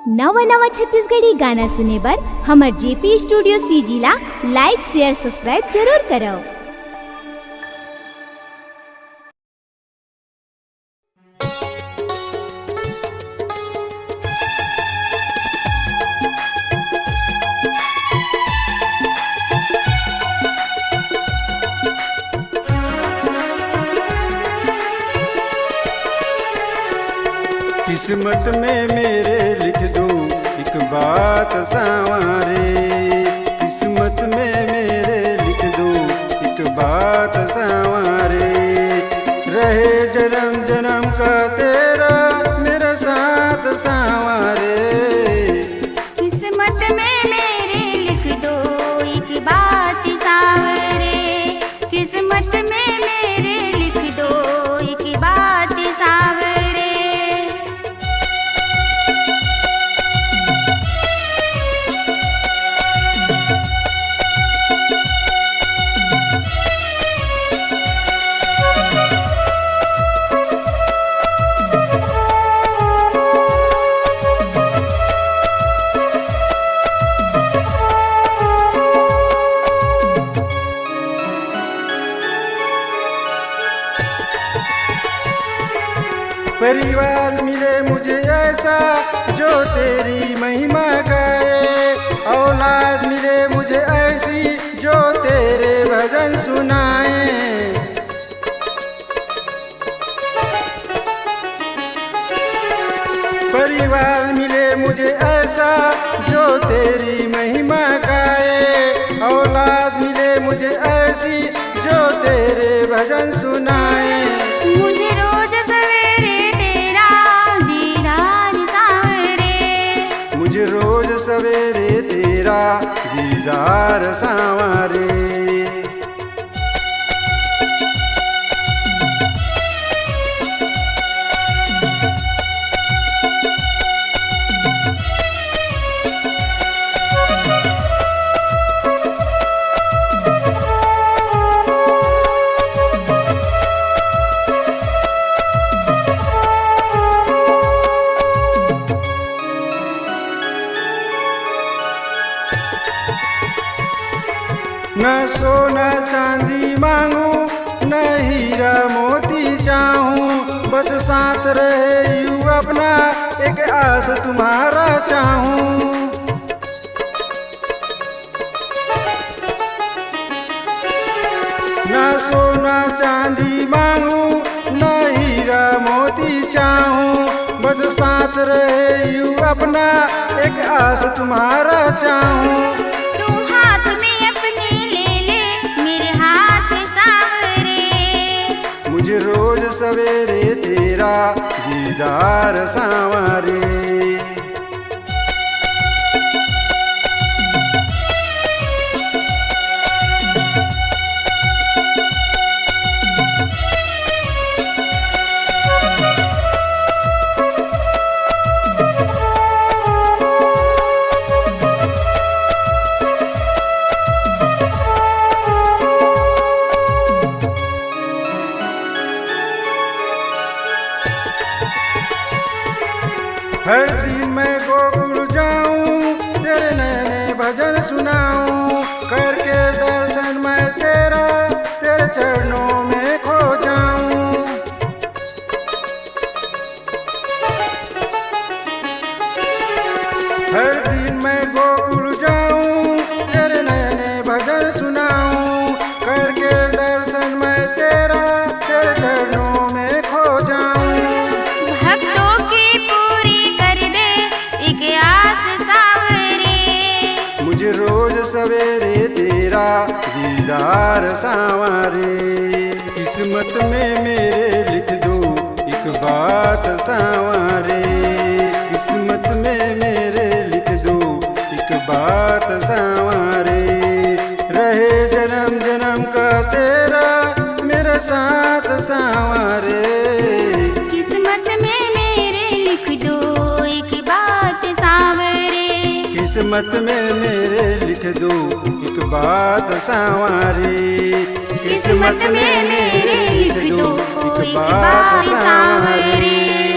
नवा नवा छत्तीसगढ़ी गाना सुने बर हमर जेपी स्टूडियो सीजी ला लाइक शेयर सब्सक्राइब जरूर करो। किस्मत में मेरे लिख दो एक बात संवारे, किस्मत में मेरे लिख दो एक बात संवारे। रहे जन्म जन्म का तेरा मेरा साथ संवारे। किस्मत में मेरे लिख दो एक बात सांवरे, किस्मत में मेरे लिख दो एक बात सांवरे। परिवार मिले मुझे ऐसा जो तेरी महिमा गाए, औलाद मिले मुझे ऐसी जो तेरे भजन सुनाए। परिवार मिले मुझे ऐसा जो तेरी महिमा गाए, औलाद मिले मुझे ऐसी जो तेरे भजन सुनाए। मुझे रोज सवेरे तेरा दीदार सांवरे, मुझे रोज सवेरे तेरा दीदार सांवरे। न सोना चांदी मांगू न हीरा मोती चाहूं, बस साथ रहे यूं अपना एक आस तुम्हारा चाहूं। न सोना चांदी मांगू न हीरा मोती चाहूं, बस साथ रहे यूं अपना एक आस तुम्हारा चाहूं। मुझे रोज सवेरे तेरा दीदार सांवरे। हर दिन मैं गोकुल जाऊं तेरे नैने भजन सुनाऊं, करके दर्शन मैं तेरा तेरे चरणों में खो जाऊं। हर दिन मैं गोकुल जाऊं तेरे नैने भजन सुनाऊं, करके दर्शन मैं तेरा तेरे चरणों में खो जाऊं। मुझे रोज सवेरे तेरा दीदार सांवरे। किस्मत में मेरे लिख दो एक बात सांवरे, किस्मत में मेरे लिख दो एक बात सांवरे। रहे जन्म जन्म का तेरा मेरा साथ सांवरे। किस्मत में मेरे लिख दो एक बात सांवरे, किस्मत में मेरे लिख दो एक बात सांवरे। किस्मत में मेरे लिख दो एक बात सांवरे।